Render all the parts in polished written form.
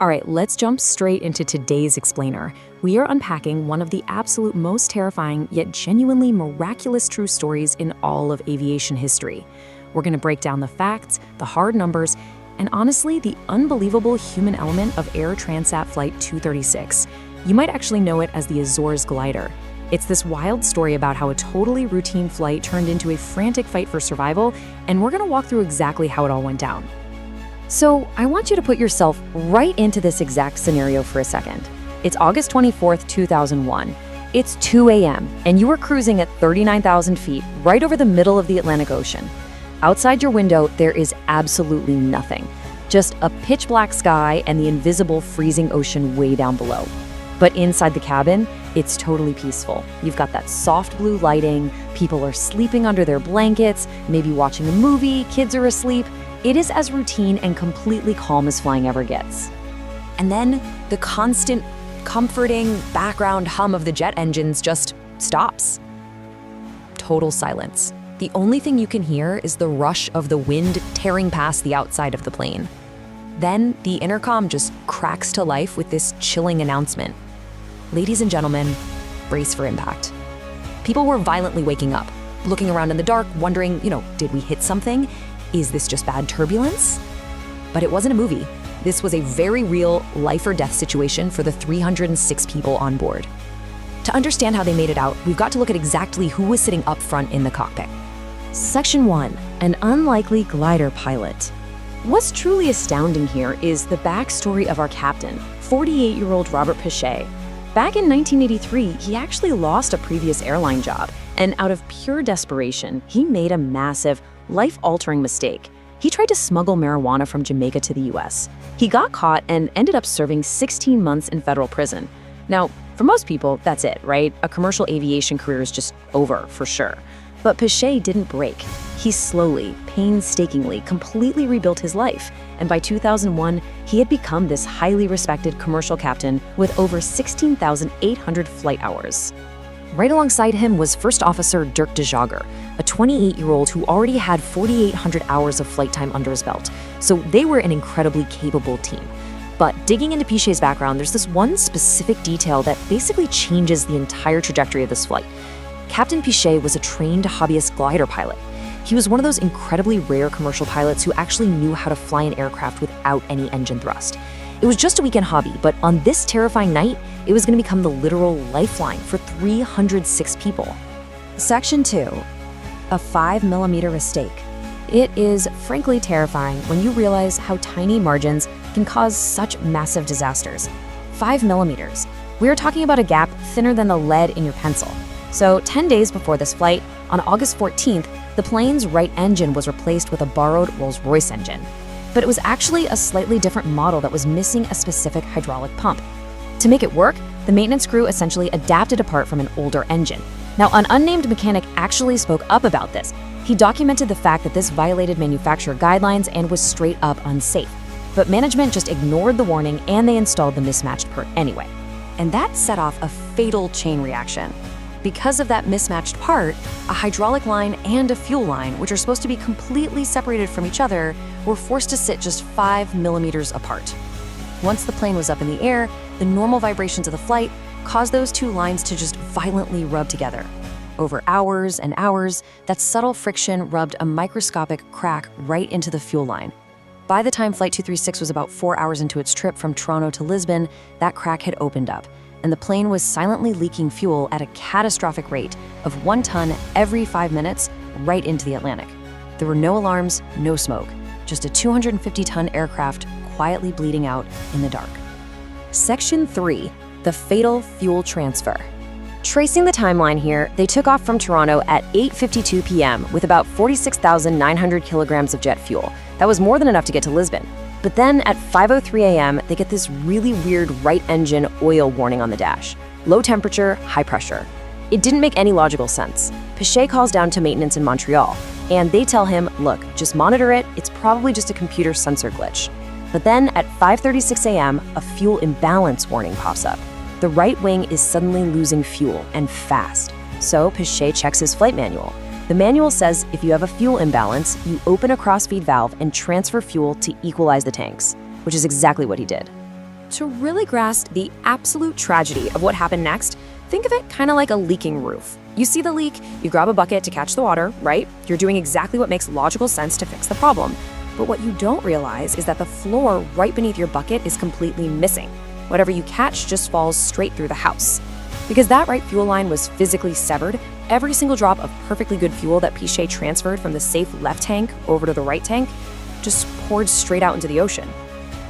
All right, let's jump straight into today's explainer. We are unpacking one of the absolute most terrifying yet genuinely miraculous true stories in all of aviation history. We're going to break down the facts, the hard numbers, and honestly, the unbelievable human element of Air Transat Flight 236. You might actually know it as the Azores glider. It's this wild story about how a totally routine flight turned into a frantic fight for survival, and we're going to walk through exactly how it all went down. So I want you to put yourself right into this exact scenario for a second. It's August 24th, 2001. It's 2 a.m., and you are cruising at 39,000 feet right over the middle of the Atlantic Ocean. Outside your window, there is absolutely nothing. Just a pitch black sky and the invisible freezing ocean way down below. But inside the cabin, it's totally peaceful. You've got that soft blue lighting, people are sleeping under their blankets, maybe watching a movie, kids are asleep. It is as routine and completely calm as flying ever gets. And then the constant, comforting background hum of the jet engines just stops. Total silence. The only thing you can hear is the rush of the wind tearing past the outside of the plane. Then the intercom just cracks to life with this chilling announcement. Ladies and gentlemen, brace for impact. People were violently waking up, looking around in the dark, wondering, did we hit something? Is this just bad turbulence? But it wasn't a movie. This was a very real life or death situation for the 306 people on board. To understand how they made it out, we've got to look at exactly who was sitting up front in the cockpit. Section 1, an unlikely glider pilot. What's truly astounding here is the backstory of our captain, 48-year-old Robert Pichet. Back in 1983, he actually lost a previous airline job, and out of pure desperation, he made a massive, life-altering mistake. He tried to smuggle marijuana from Jamaica to the US. He got caught and ended up serving 16 months in federal prison. Now, for most people, that's it, right? A commercial aviation career is just over, for sure. But Pichet didn't break. He slowly, painstakingly, completely rebuilt his life. And by 2001, he had become this highly respected commercial captain with over 16,800 flight hours. Right alongside him was First Officer Dirk de Jager, a 28-year-old who already had 4,800 hours of flight time under his belt. So they were an incredibly capable team. But digging into Pichet's background, there's this one specific detail that basically changes the entire trajectory of this flight. Captain Pichet was a trained hobbyist glider pilot. He was one of those incredibly rare commercial pilots who actually knew how to fly an aircraft without any engine thrust. It was just a weekend hobby, but on this terrifying night, it was going to become the literal lifeline for 306 people. Section 2, a 5mm mistake. It is frankly terrifying when you realize how tiny margins can cause such massive disasters. 5mm. We are talking about a gap thinner than the lead in your pencil. So 10 days before this flight, on August 14th, the plane's right engine was replaced with a borrowed Rolls-Royce engine. But it was actually a slightly different model that was missing a specific hydraulic pump. To make it work, the maintenance crew essentially adapted a part from an older engine. Now, an unnamed mechanic actually spoke up about this. He documented the fact that this violated manufacturer guidelines and was straight up unsafe. But management just ignored the warning and they installed the mismatched part anyway. And that set off a fatal chain reaction. Because of that mismatched part, a hydraulic line and a fuel line, which are supposed to be completely separated from each other, were forced to sit just 5mm apart. Once the plane was up in the air, the normal vibrations of the flight caused those two lines to just violently rub together. Over hours and hours, that subtle friction rubbed a microscopic crack right into the fuel line. By the time Flight 236 was about 4 hours into its trip from Toronto to Lisbon, that crack had opened up, and the plane was silently leaking fuel at a catastrophic rate of 1 ton every 5 minutes right into the Atlantic. There were no alarms, no smoke, just a 250-ton aircraft quietly bleeding out in the dark. Section 3, the fatal fuel transfer. Tracing the timeline here, they took off from Toronto at 8:52 p.m. with about 46,900 kilograms of jet fuel. That was more than enough to get to Lisbon. But then at 5:03 a.m., they get this really weird right engine oil warning on the dash. Low temperature, high pressure. It didn't make any logical sense. Pichet calls down to maintenance in Montreal, and they tell him, look, just monitor it, it's probably just a computer sensor glitch. But then at 5:36 a.m., a fuel imbalance warning pops up. The right wing is suddenly losing fuel, and fast. So Pichet checks his flight manual. The manual says if you have a fuel imbalance, you open a crossfeed valve and transfer fuel to equalize the tanks, which is exactly what he did. To really grasp the absolute tragedy of what happened next, think of it kind of like a leaking roof. You see the leak, you grab a bucket to catch the water, right? You're doing exactly what makes logical sense to fix the problem. But what you don't realize is that the floor right beneath your bucket is completely missing. Whatever you catch just falls straight through the house. Because that right fuel line was physically severed, every single drop of perfectly good fuel that Pichet transferred from the safe left tank over to the right tank just poured straight out into the ocean.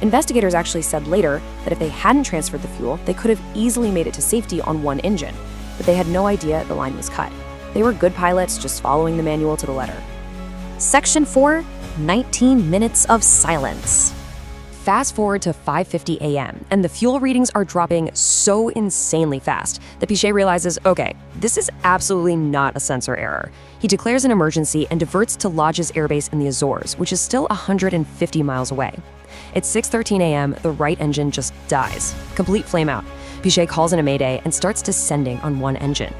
Investigators actually said later that if they hadn't transferred the fuel, they could have easily made it to safety on one engine, but they had no idea the line was cut. They were good pilots just following the manual to the letter. Section 4, 19 minutes of silence. Fast forward to 5:50 a.m., and the fuel readings are dropping so insanely fast that Pichet realizes, okay, this is absolutely not a sensor error. He declares an emergency and diverts to Lajes Air Base in the Azores, which is still 150 miles away. At 6:13 a.m., the right engine just dies. Complete flameout. Pichet calls in a mayday and starts descending on one engine.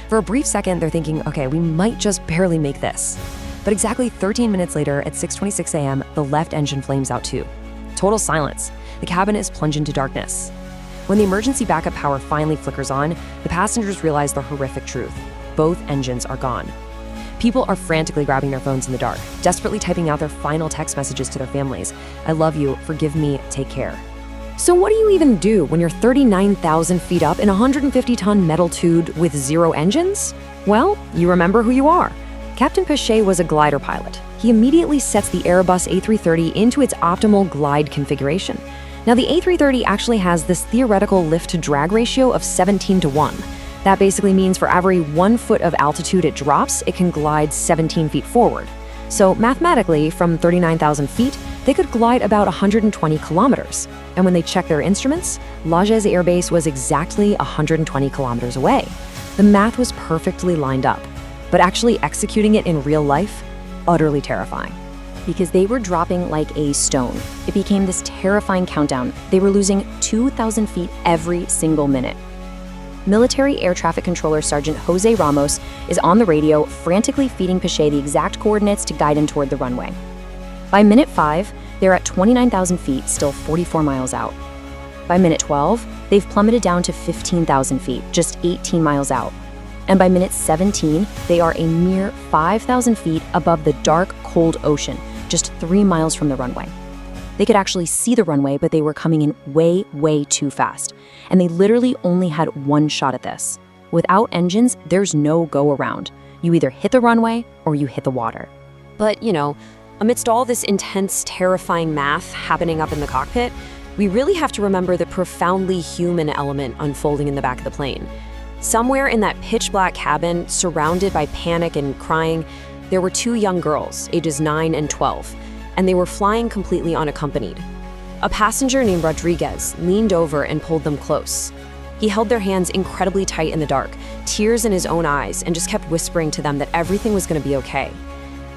For a brief second, they're thinking, okay, we might just barely make this. But exactly 13 minutes later, at 6:26 a.m., the left engine flames out too. Total silence. The cabin is plunged into darkness. When the emergency backup power finally flickers on, the passengers realize the horrific truth. Both engines are gone. People are frantically grabbing their phones in the dark, desperately typing out their final text messages to their families. I love you, forgive me, take care. So what do you even do when you're 39,000 feet up in a 150-ton metal tube with 0 engines? Well, you remember who you are. Captain Pichet was a glider pilot. He immediately sets the Airbus A330 into its optimal glide configuration. Now, the A330 actually has this theoretical lift-to-drag ratio of 17:1. That basically means for every 1 foot of altitude it drops, it can glide 17 feet forward. So mathematically, from 39,000 feet, they could glide about 120 kilometers. And when they checked their instruments, Lajes Air Base was exactly 120 kilometers away. The math was perfectly lined up. But actually executing it in real life, utterly terrifying. Because they were dropping like a stone. It became this terrifying countdown. They were losing 2,000 feet every single minute. Military Air Traffic Controller Sergeant Jose Ramos is on the radio, frantically feeding Pichet the exact coordinates to guide him toward the runway. By minute 5, they're at 29,000 feet, still 44 miles out. By minute 12, they've plummeted down to 15,000 feet, just 18 miles out. And by minute 17, they are a mere 5,000 feet above the dark, cold ocean, just 3 miles from the runway. They could actually see the runway, but they were coming in way, way too fast. And they literally only had one shot at this. Without engines, there's no go around. You either hit the runway or you hit the water. But, amidst all this intense, terrifying math happening up in the cockpit, we really have to remember the profoundly human element unfolding in the back of the plane. Somewhere in that pitch-black cabin, surrounded by panic and crying, there were 2 young girls, ages 9 and 12, and they were flying completely unaccompanied. A passenger named Rodriguez leaned over and pulled them close. He held their hands incredibly tight in the dark, tears in his own eyes, and just kept whispering to them that everything was going to be okay.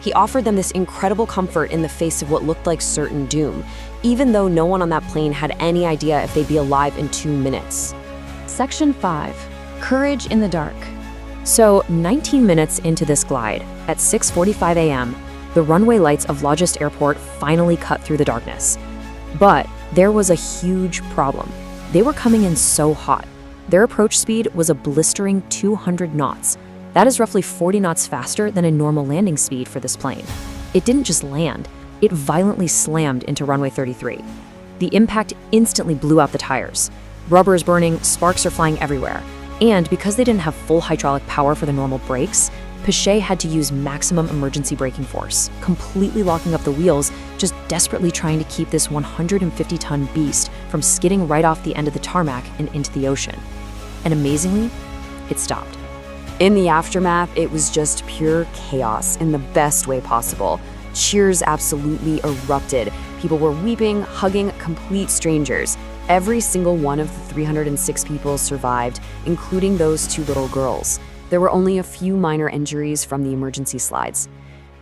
He offered them this incredible comfort in the face of what looked like certain doom, even though no one on that plane had any idea if they'd be alive in 2 minutes. Section 5. Courage in the dark. So 19 minutes into this glide, at 6:45 a.m., the runway lights of Lajes Airport finally cut through the darkness. But there was a huge problem. They were coming in so hot. Their approach speed was a blistering 200 knots. That is roughly 40 knots faster than a normal landing speed for this plane. It didn't just land, it violently slammed into runway 33. The impact instantly blew out the tires. Rubber is burning, sparks are flying everywhere. And because they didn't have full hydraulic power for the normal brakes, Pichet had to use maximum emergency braking force, completely locking up the wheels, just desperately trying to keep this 150-ton beast from skidding right off the end of the tarmac and into the ocean. And amazingly, it stopped. In the aftermath, it was just pure chaos in the best way possible. Cheers absolutely erupted. People were weeping, hugging complete strangers. Every single one of the 306 people survived, including those 2 little girls. There were only a few minor injuries from the emergency slides.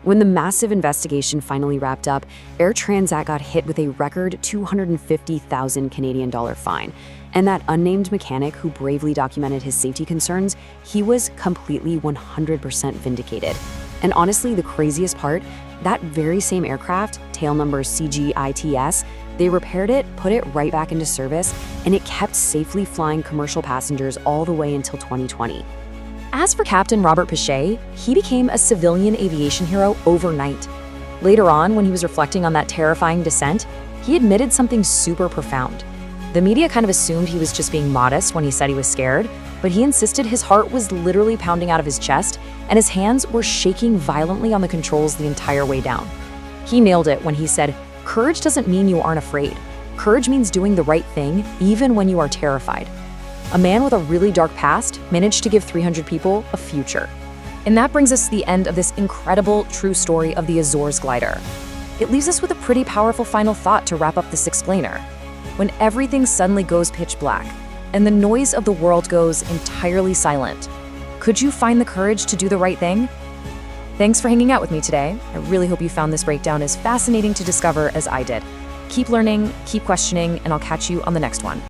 When the massive investigation finally wrapped up, Air Transat got hit with a record $250,000 Canadian dollar fine. And that unnamed mechanic who bravely documented his safety concerns, he was completely 100% vindicated. And honestly, the craziest part, that very same aircraft, tail number CGITS, They repaired it, put it right back into service, and it kept safely flying commercial passengers all the way until 2020. As for Captain Robert Pichet, he became a civilian aviation hero overnight. Later on, when he was reflecting on that terrifying descent, he admitted something super profound. The media kind of assumed he was just being modest when he said he was scared, but he insisted his heart was literally pounding out of his chest and his hands were shaking violently on the controls the entire way down. He nailed it when he said, "Courage doesn't mean you aren't afraid. Courage means doing the right thing even when you are terrified." A man with a really dark past managed to give 300 people a future. And that brings us to the end of this incredible true story of the Azores glider. It leaves us with a pretty powerful final thought to wrap up this explainer. When everything suddenly goes pitch black and the noise of the world goes entirely silent, could you find the courage to do the right thing? Thanks for hanging out with me today. I really hope you found this breakdown as fascinating to discover as I did. Keep learning, keep questioning, and I'll catch you on the next one.